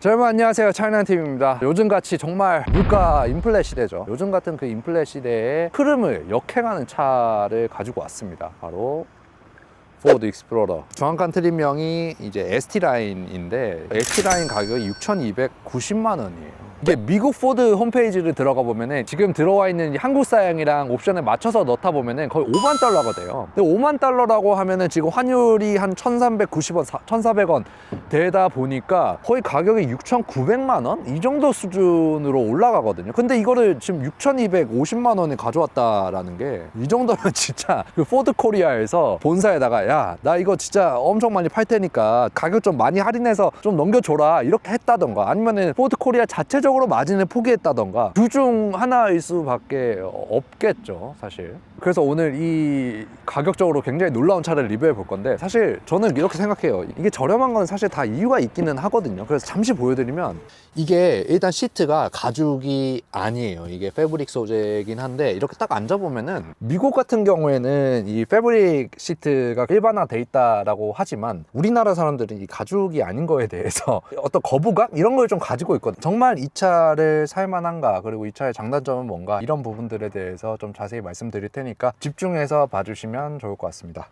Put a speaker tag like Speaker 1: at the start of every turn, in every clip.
Speaker 1: 자, 여러분 안녕하세요. 차이나TV입니다. 요즘같이 정말 물가 인플레 시대죠. 요즘 같은 그 인플레 시대의 흐름을 역행하는 차를 가지고 왔습니다. 바로 포드 익스플로러. 정확한 트림명이 이제 ST라인인데 ST라인 가격이 6,290만 원이에요. 이게 미국 포드 홈페이지를 들어가 보면은 지금 들어와 있는 한국 사양이랑 옵션을 맞춰서 넣다 보면은 거의 5만 달러가 돼요. 근데 5만 달러라고 하면은 지금 환율이 한 1,390원, 1,400원 되다 보니까 거의 가격이 6,900만 원? 이 정도 수준으로 올라가거든요. 근데 이거를 지금 6,250만 원에 가져왔다라는 게 이 정도면 진짜 그 포드 코리아에서 본사에다가 야, 나 이거 진짜 엄청 많이 팔 테니까 가격 좀 많이 할인해서 좀 넘겨줘라 이렇게 했다던가 아니면은 포드 코리아 자체적으로 마진을 포기했다던가 둘 중 하나일 수밖에 없겠죠, 사실. 그래서 오늘 이 가격적으로 굉장히 놀라운 차를 리뷰해 볼 건데, 사실 저는 이렇게 생각해요. 이게 저렴한 건 사실 다 이유가 있기는 하거든요. 그래서 잠시 보여드리면, 이게 일단 시트가 가죽이 아니에요. 이게 패브릭 소재이긴 한데 이렇게 딱 앉아보면은, 미국 같은 경우에는 이 패브릭 시트가 일반화돼 있다라고 하지만 우리나라 사람들은 이 가죽이 아닌 거에 대해서 어떤 거부감? 이런 걸 좀 가지고 있거든요. 정말 이 차를 살만한가, 그리고 이 차의 장단점은 뭔가, 이런 부분들에 대해서 좀 자세히 말씀드릴 테니까 집중해서 봐주시면 좋을 것 같습니다.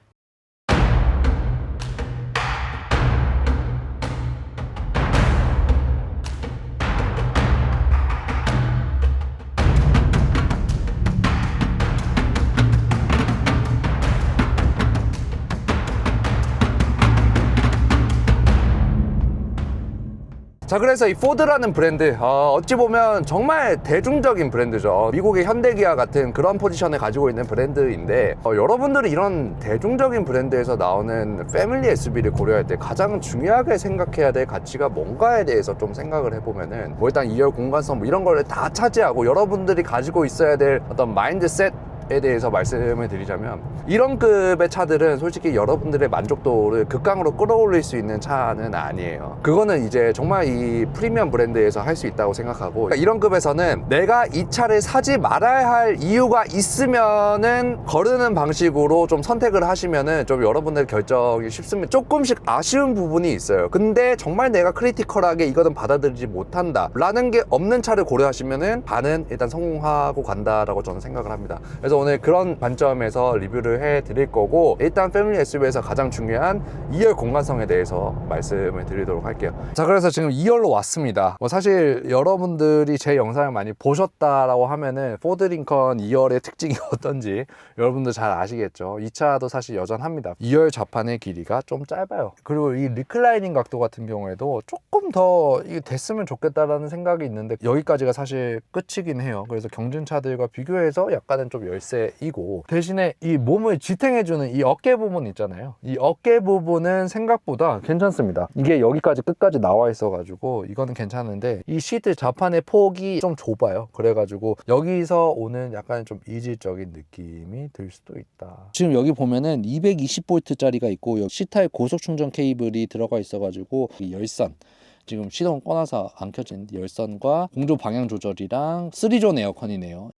Speaker 1: 자, 그래서 이 포드라는 브랜드, 어찌 보면 정말 대중적인 브랜드죠. 미국의 현대기아 같은 그런 포지션을 가지고 있는 브랜드인데, 여러분들이 이런 대중적인 브랜드에서 나오는 패밀리 SUV를 고려할 때 가장 중요하게 생각해야 될 가치가 뭔가에 대해서 좀 생각을 해보면은, 뭐 일단 2열 공간성 뭐 이런 걸 다 차지하고 여러분들이 가지고 있어야 될 어떤 마인드셋 에 대해서 말씀을 드리자면, 이런 급의 차들은 솔직히 여러분들의 만족도를 극강으로 끌어올릴 수 있는 차는 아니에요. 그거는 이제 정말 이 프리미엄 브랜드에서 할 수 있다고 생각하고, 그러니까 이런 급에서는 내가 이 차를 사지 말아야 할 이유가 있으면은 거르는 방식으로 좀 선택을 하시면은 좀 여러분들 결정이 쉽습니다. 조금씩 아쉬운 부분이 있어요. 근데 정말 내가 크리티컬하게 이거는 받아들이지 못한다 라는 게 없는 차를 고려하시면은 반은 일단 성공하고 간다라고 저는 생각을 합니다. 그래서 오늘 그런 관점에서 리뷰를 해 드릴 거고, 일단 패밀리 SUV에서 가장 중요한 2열 공간성에 대해서 말씀을 드리도록 할게요. 자, 그래서 지금 2열로 왔습니다. 뭐 사실 여러분들이 제 영상을 많이 보셨다라고 하면은 포드 링컨 2열의 특징이 어떤지 여러분들 잘 아시겠죠. 이 차도 사실 여전합니다. 2열 좌판의 길이가 좀 짧아요. 그리고 이 리클라이닝 각도 같은 경우에도 조금 더 이게 됐으면 좋겠다라는 생각이 있는데, 여기까지가 사실 끝이긴 해요. 그래서 경준차들과 비교해서 약간은 좀 열세이고, 대신에 이 몸을 지탱해주는 이 어깨 부분 있잖아요. 이 어깨 부분은 생각보다 괜찮습니다. 이게 여기까지 끝까지 나와 있어가지고 이거는 괜찮은데, 이 시트 좌판의 폭이 좀 좁아요. 그래가지고 여기서 오는 약간 좀 이질적인 느낌이 들 수도 있다. 지금 여기 보면은 220V 짜리가 있고, 여기 C타입 고속 충전 케이블이 들어가 있어가지고 이 열선, 지금 시동 꺼놔서 안 켜진 열선과 공조 방향 조절이랑 3존 에어컨이네요.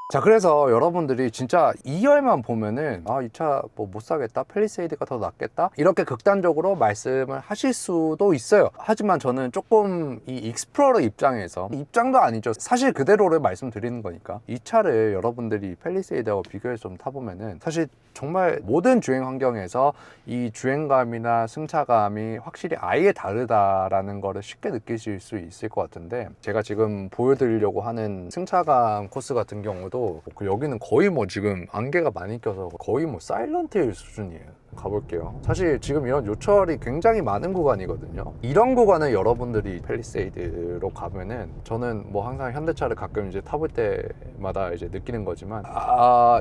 Speaker 1: 자, 그래서 여러분들이 진짜 2열만 보면은 이 차 뭐 못 사겠다, 팰리세이드가 더 낫겠다, 이렇게 극단적으로 말씀을 하실 수도 있어요. 하지만 저는 조금 이 익스플로러 입장에서, 입장도 아니죠, 사실 그대로를 말씀드리는 거니까, 이 차를 여러분들이 팰리세이드하고 비교해서 좀 타보면은 사실 정말 모든 주행 환경에서 이 주행감이나 승차감이 확실히 아예 다르다라는 거를 쉽게 느끼실 수 있을 것 같은데, 제가 지금 보여드리려고 하는 승차감 코스 같은 경우도 여기는 거의 뭐 지금 안개가 많이 껴서 거의 뭐 사일런트 힐 수준이에요. 가볼게요. 사실 지금 이런 요철이 굉장히 많은 구간이거든요. 이런 구간을 여러분들이 팰리세이드로 가면은, 저는 뭐 항상 현대차를 가끔 이제 타볼 때마다 이제 느끼는 거지만,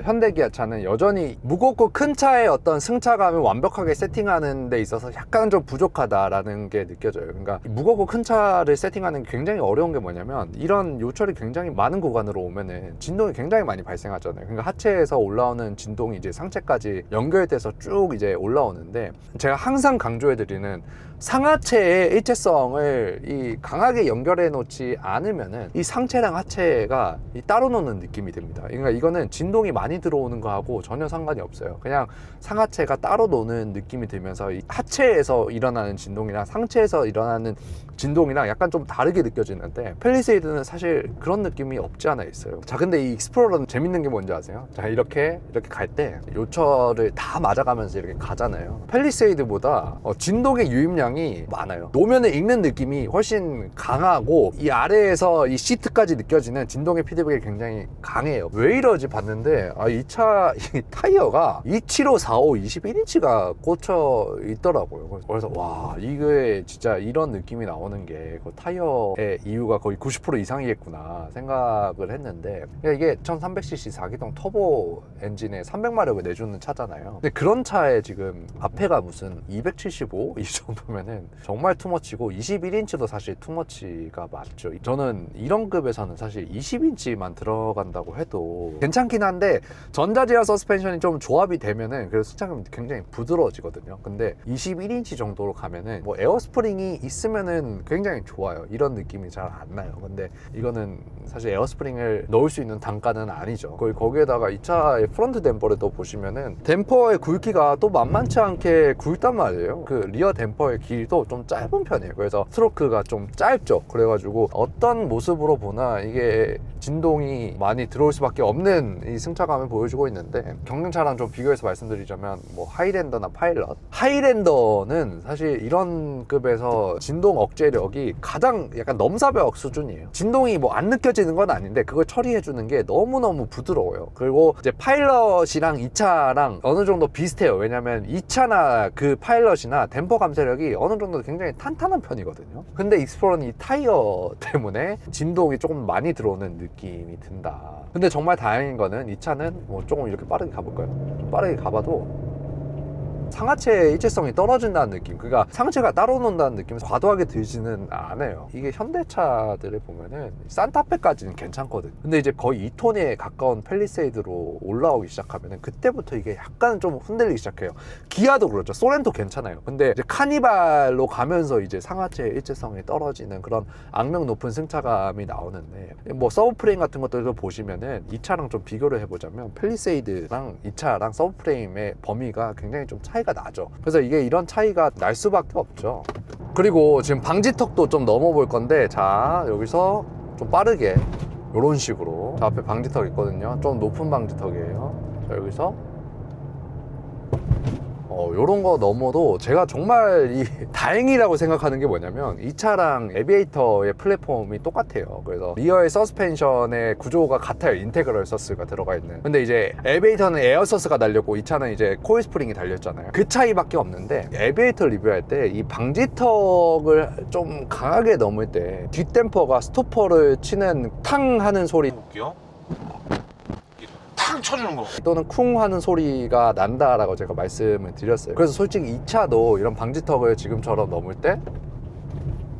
Speaker 1: 현대기아 차는 여전히 무겁고 큰 차의 어떤 승차감을 완벽하게 세팅하는 데 있어서 약간 좀 부족하다라는 게 느껴져요. 그러니까 무겁고 큰 차를 세팅하는 게 굉장히 어려운 게 뭐냐면, 이런 요철이 굉장히 많은 구간으로 오면은 진동이 굉장히 많이 발생하잖아요. 그러니까 하체에서 올라오는 진동이 이제 상체까지 연결돼서 쭉 이제 올라오는데, 제가 항상 강조해드리는 상하체의 일체성을 이 강하게 연결해 놓지 않으면은 이 상체랑 하체가 이 따로 노는 느낌이 듭니다. 그러니까 이거는 진동이 많이 들어오는 거하고 전혀 상관이 없어요. 그냥 상하체가 따로 노는 느낌이 들면서 이 하체에서 일어나는 진동이랑 상체에서 일어나는 진동이랑 약간 좀 다르게 느껴지는데, 팰리세이드는 사실 그런 느낌이 없지 않아 있어요. 자, 근데 이 익스플로러는 재밌는 게 뭔지 아세요? 자, 이렇게 갈 때 요철을 다 맞아가면서 이렇게 가잖아요. 팰리세이드보다 진동의 유입량이 많아요. 노면을 읽는 느낌이 훨씬 강하고, 이 아래에서 이 시트까지 느껴지는 진동의 피드백이 굉장히 강해요. 왜 이러지 봤는데, 이 차 이 타이어가 27545 21인치가 꽂혀 있더라고요. 그래서 와, 이게 진짜 이런 느낌이 나오는 게 그 타이어의 이유가 거의 90% 이상이겠구나 생각을 했는데, 이게 1300cc 4기동 터보 엔진에 300마력을 내주는 차잖아요. 근데 그런 차에 지금 앞에가 무슨 275 이 정도면은 정말 투머치고, 21인치도 사실 투머치가 맞죠. 저는 이런 급에서는 사실 20인치만 들어간다고 해도 괜찮긴 한데, 전자제어 서스펜션이 좀 조합이 되면은 그래서 승차감이 굉장히 부드러워지거든요. 근데 21인치 정도로 가면은 뭐 에어스프링이 있으면은 굉장히 좋아요. 이런 느낌이 잘 안 나요. 근데 이거는 사실 에어스프링을 넣을 수 있는 단가는 아니죠. 거기에다가 이 차의 프론트 댐퍼를 또 보시면은 댐퍼의 굵기가 또 만만치 않게 굵단 말이에요. 그 리어 댐퍼의 길이도 좀 짧은 편이에요. 그래서 스트로크가 좀 짧죠. 그래가지고 어떤 모습으로 보나 이게 진동이 많이 들어올 수밖에 없는 이 승차감을 보여주고 있는데, 경륜차랑 좀 비교해서 말씀드리자면 뭐 하이랜더나 파일럿, 하이랜더는 사실 이런 급에서 진동 억제력이 가장 약간 넘사벽 수준이에요. 진동이 뭐 안 느껴지는 건 아닌데 그걸 처리해 주는 게 너무너무 부드러워요. 그리고 이제 파일럿이랑 이 차랑 어느 정도 비슷해요. 왜냐면 이 차나 그 파일럿이나 댐퍼 감쇄력이 어느 정도 굉장히 탄탄한 편이거든요. 근데 익스플로러는 이 타이어 때문에 진동이 조금 많이 들어오는 느낌이 든다. 근데 정말 다행인 거는 이 차는 뭐 조금 이렇게 빠르게 가볼까요? 좀 빠르게 가봐도 상하체의 일체성이 떨어진다는 느낌, 그러니까 상체가 따로 논다는 느낌이 과도하게 들지는 않아요. 이게 현대차들을 보면은 산타페까지는 괜찮거든요. 근데 이제 거의 2톤에 가까운 팰리세이드로 올라오기 시작하면은 그때부터 이게 약간 좀 흔들리기 시작해요. 기아도 그렇죠. 소렌토 괜찮아요. 근데 이제 카니발로 가면서 이제 상하체의 일체성이 떨어지는 그런 악명 높은 승차감이 나오는데, 뭐 서브프레임 같은 것들도 보시면은 이 차랑 좀 비교를 해보자면 팰리세이드랑 이 차랑 서브프레임의 범위가 굉장히 좀 차이가 나죠. 그래서 이게 이런 차이가 날 수밖에 없죠. 그리고 지금 방지턱도 좀 넘어볼 건데, 자, 여기서 좀 빠르게 이런 식으로, 자, 앞에 방지턱 있거든요. 좀 높은 방지턱이에요. 자, 여기서 요런 거 넘어도 제가 정말 다행이라고 생각하는 게 뭐냐면, 이 차랑 에비에이터의 플랫폼이 똑같아요. 그래서 리어의 서스펜션의 구조가 같아요. 인테그럴 서스가 들어가 있는. 근데 이제 에비에이터는 에어 서스가 달렸고 이 차는 이제 코일 스프링이 달렸잖아요. 그 차이밖에 없는데, 에비에이터 리뷰할 때 이 방지턱을 좀 강하게 넘을 때 뒷댐퍼가 스토퍼를 치는 탕 하는 소리,
Speaker 2: 볼게요. 탕 쳐주는 거,
Speaker 1: 또는 쿵 하는 소리가 난다라고 제가 말씀을 드렸어요. 그래서 솔직히 이 차도 이런 방지턱을 지금처럼 넘을 때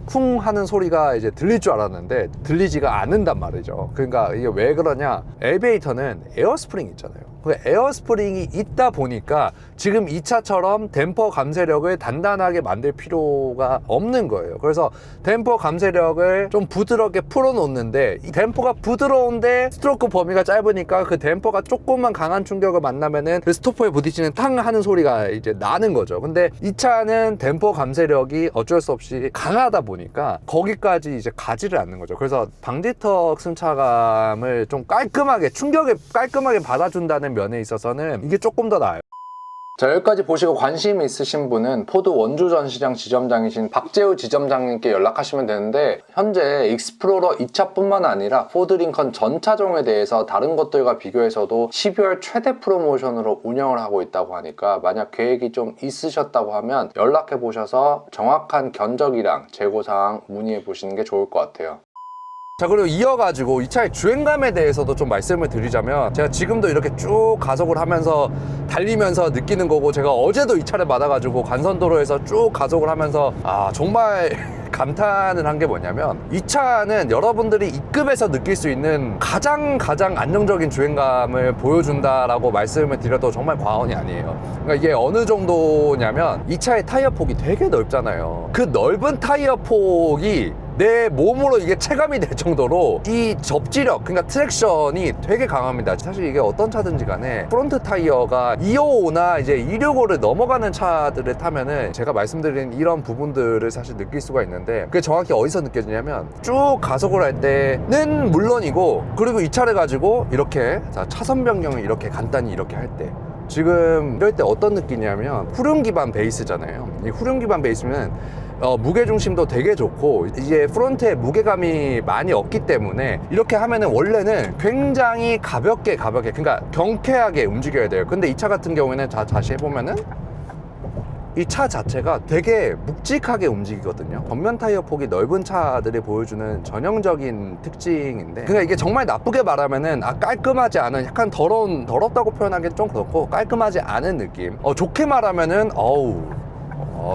Speaker 1: 쿵 하는 소리가 이제 들릴 줄 알았는데 들리지가 않는단 말이죠. 그러니까 이게 왜 그러냐, 엘리베이터는 에어스프링이 있잖아요. 그 에어스프링이 있다 보니까 지금 이 차처럼 댐퍼 감쇄력을 단단하게 만들 필요가 없는 거예요. 그래서 댐퍼 감쇄력을 좀 부드럽게 풀어놓는데, 이 댐퍼가 부드러운데 스트로크 범위가 짧으니까 그 댐퍼가 조금만 강한 충격을 만나면은 그 스토퍼에 부딪히는 탕 하는 소리가 이제 나는 거죠. 근데 이 차는 댐퍼 감쇄력이 어쩔 수 없이 강하다 보니까 거기까지 이제 가지를 않는 거죠. 그래서 방지턱 승차감을 좀 깔끔하게, 충격을 깔끔하게 받아준다는 면에 있어서는 이게 조금 더 나아요. 자, 여기까지 보시고 관심 있으신 분은 포드 원주 전시장 지점장이신 박재우 지점장님께 연락하시면 되는데, 현재 익스플로러 2차뿐만 아니라 포드 링컨 전 차종에 대해서 다른 것들과 비교해서도 12월 최대 프로모션으로 운영을 하고 있다고 하니까, 만약 계획이 좀 있으셨다고 하면 연락해 보셔서 정확한 견적이랑 재고사항 문의해 보시는 게 좋을 것 같아요. 자, 그리고 이어가지고 이 차의 주행감에 대해서도 좀 말씀을 드리자면, 제가 지금도 이렇게 쭉 가속을 하면서 달리면서 느끼는 거고, 제가 어제도 이 차를 받아가지고 간선도로에서 쭉 가속을 하면서 정말 감탄을 한 게 뭐냐면 이 차는 여러분들이 E급에서 느낄 수 있는 가장 안정적인 주행감을 보여준다라고 말씀을 드려도 정말 과언이 아니에요. 그러니까 이게 어느 정도냐면 이 차의 타이어 폭이 되게 넓잖아요. 그 넓은 타이어 폭이 내 몸으로 이게 체감이 될 정도로 이 접지력, 그러니까 트랙션이 되게 강합니다. 사실 이게 어떤 차든지 간에 프론트 타이어가 255나 이제 265를 넘어가는 차들을 타면은 제가 말씀드린 이런 부분들을 사실 느낄 수가 있는데, 그게 정확히 어디서 느껴지냐면 쭉 가속을 할 때는 물론이고, 그리고 이 차를 가지고 이렇게 차선 변경을 이렇게 간단히 이렇게 할 때, 지금 이럴 때 어떤 느낌이냐면 후륜 기반 베이스잖아요. 이 후륜 기반 베이스는 무게중심도 되게 좋고 이제 프론트에 무게감이 많이 없기 때문에 이렇게 하면은 원래는 굉장히 가볍게 그러니까 경쾌하게 움직여야 돼요. 근데 이 차 같은 경우에는 다시 해보면은 이 차 자체가 되게 묵직하게 움직이거든요. 전면 타이어 폭이 넓은 차들이 보여주는 전형적인 특징인데, 그러니까 이게 정말 나쁘게 말하면은 깔끔하지 않은, 약간 더럽다고 표현하기는 좀 그렇고 깔끔하지 않은 느낌. 좋게 말하면은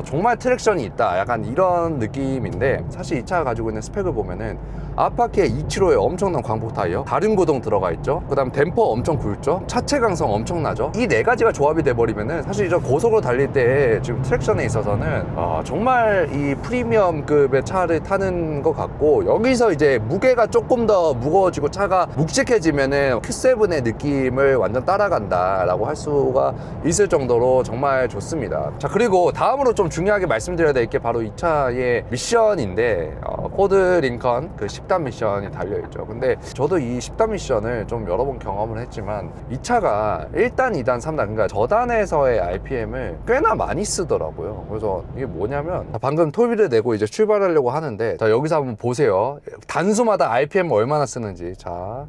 Speaker 1: 정말 트랙션이 있다, 약간 이런 느낌인데, 사실 이 차가 가지고 있는 스펙을 보면은 앞바퀴에 2kg의 엄청난 광폭 타이어, 다륜 구동 들어가 있죠. 그 다음 댐퍼 엄청 굵죠. 차체 강성 엄청나죠. 이 네 가지가 조합이 돼버리면은 사실 저 고속으로 달릴 때 지금 트랙션에 있어서는 정말 이 프리미엄급의 차를 타는 것 같고, 여기서 이제 무게가 조금 더 무거워지고 차가 묵직해지면은 Q7의 느낌을 완전 따라간다 라고 할 수가 있을 정도로 정말 좋습니다. 자, 그리고 다음으로 좀 중요하게 말씀드려야 될 게 바로 이 차의 미션인데, 포드 링컨 그 10단 미션이 달려있죠. 근데 저도 이 10단 미션을 좀 여러 번 경험을 했지만 이 차가 1단, 2단, 3단, 그러니까 저단에서의 RPM을 꽤나 많이 쓰더라고요. 그래서 이게 뭐냐면, 방금 토비를 내고 이제 출발하려고 하는데, 자, 여기서 한번 보세요. 단수마다 RPM 얼마나 쓰는지. 자,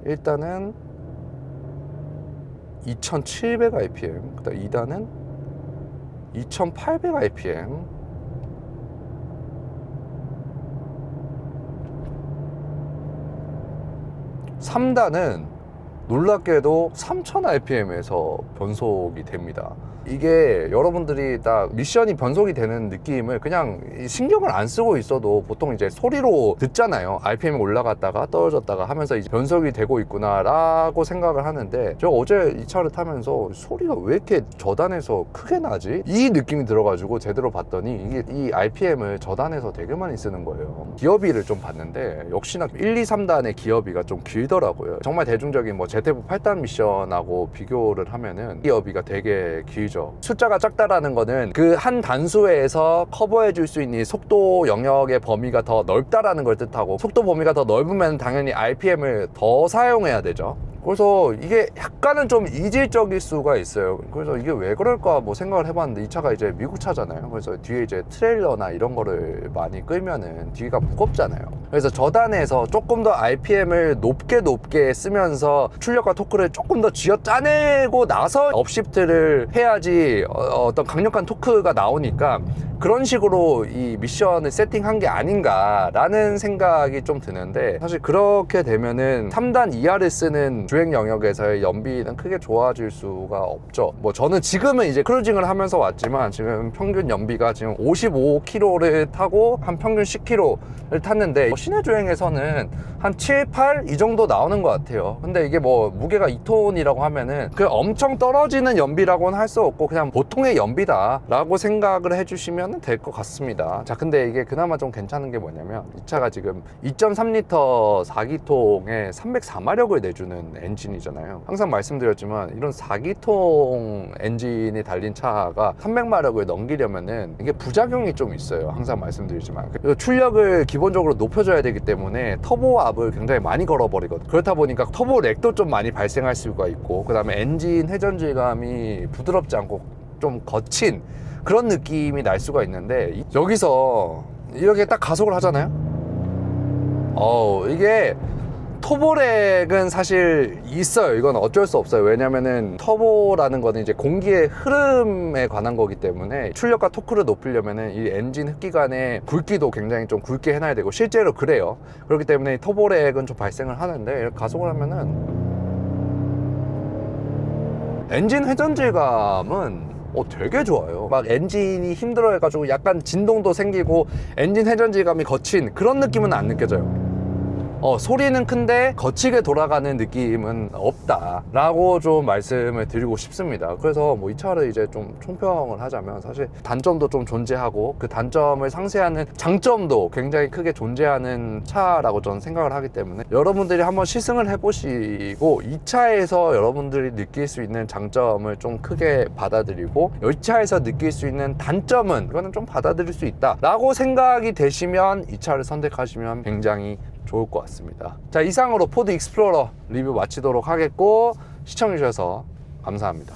Speaker 1: 일단은 2700 RPM, 그다음 2단은 2800 RPM, 3단은 놀랍게도 3000 RPM에서 변속이 됩니다. 이게 여러분들이 딱 미션이 변속이 되는 느낌을 그냥 신경을 안 쓰고 있어도 보통 이제 소리로 듣잖아요. RPM이 올라갔다가 떨어졌다가 하면서 이제 변속이 되고 있구나 라고 생각을 하는데, 제가 어제 이 차를 타면서 소리가 왜 이렇게 저단에서 크게 나지? 이 느낌이 들어가지고 제대로 봤더니 이게 이 RPM을 저단에서 되게 많이 쓰는 거예요. 기어비를 좀 봤는데 역시나 1, 2, 3단의 기어비가 좀 길더라고요. 정말 대중적인 뭐 ZF 8단 미션하고 비교를 하면은 기어비가 되게 길죠. 숫자가 작다라는 거는 그 한 단수에서 커버해 줄 수 있는 속도 영역의 범위가 더 넓다라는 걸 뜻하고, 속도 범위가 더 넓으면 당연히 RPM을 더 사용해야 되죠. 그래서 이게 약간은 좀 이질적일 수가 있어요. 그래서 이게 왜 그럴까 뭐 생각을 해봤는데, 이 차가 이제 미국 차잖아요. 그래서 뒤에 이제 트레일러나 이런 거를 많이 끌면은 뒤가 무겁잖아요. 그래서 저단에서 조금 더 RPM을 높게 쓰면서 출력과 토크를 조금 더 쥐어 짜내고 나서 업시프트를 해야지 어떤 강력한 토크가 나오니까, 그런 식으로 이 미션을 세팅한 게 아닌가라는 생각이 좀 드는데, 사실 그렇게 되면은 3단 이하를 쓰는 주행 영역에서의 연비는 크게 좋아질 수가 없죠. 뭐 저는 지금은 이제 크루징을 하면서 왔지만 지금 평균 연비가 지금 55km를 타고 한 평균 10km를 탔는데, 시내 주행에서는 한 7, 8 이 정도 나오는 것 같아요. 근데 이게 뭐 무게가 2톤이라고 하면은 그 엄청 떨어지는 연비라고는 할 수 없고 그냥 보통의 연비다 라고 생각을 해주시면 될 것 같습니다. 자, 근데 이게 그나마 좀 괜찮은 게 뭐냐면, 이 차가 지금 2.3L 4기통에 304마력을 내주는 엔진이잖아요. 항상 말씀드렸지만 이런 4기통 엔진이 달린 차가 300마력을 넘기려면은 이게 부작용이 좀 있어요. 항상 말씀드리지만 출력을 기본적으로 높여줘야 되기 때문에 터보압을 굉장히 많이 걸어버리거든요. 그렇다 보니까 터보 렉도 좀 많이 발생할 수가 있고, 그 다음에 엔진 회전질감이 부드럽지 않고 좀 거친 그런 느낌이 날 수가 있는데, 여기서 이렇게 딱 가속을 하잖아요. 이게 터보렉은 사실 있어요. 이건 어쩔 수 없어요. 왜냐면은 터보라는 거는 이제 공기의 흐름에 관한 거기 때문에 출력과 토크를 높이려면은 이 엔진 흡기관의 굵기도 굉장히 좀 굵게 해놔야 되고, 실제로 그래요. 그렇기 때문에 터보렉은 좀 발생을 하는데, 이렇게 가속을 하면은 엔진 회전질감은 되게 좋아요. 막 엔진이 힘들어해가지고 약간 진동도 생기고 엔진 회전질감이 거친 그런 느낌은 안 느껴져요. 소리는 큰데 거치게 돌아가는 느낌은 없다 라고 좀 말씀을 드리고 싶습니다. 그래서 뭐 이 차를 이제 좀 총평을 하자면 사실 단점도 좀 존재하고 그 단점을 상쇄하는 장점도 굉장히 크게 존재하는 차라고 저는 생각을 하기 때문에 여러분들이 한번 시승을 해보시고 이 차에서 여러분들이 느낄 수 있는 장점을 좀 크게 받아들이고 이 차에서 느낄 수 있는 단점은 이거는 좀 받아들일 수 있다 라고 생각이 되시면 이 차를 선택하시면 굉장히 좋을 것 같습니다. 자, 이상으로 포드 익스플로러 리뷰 마치도록 하겠고 시청해주셔서 감사합니다.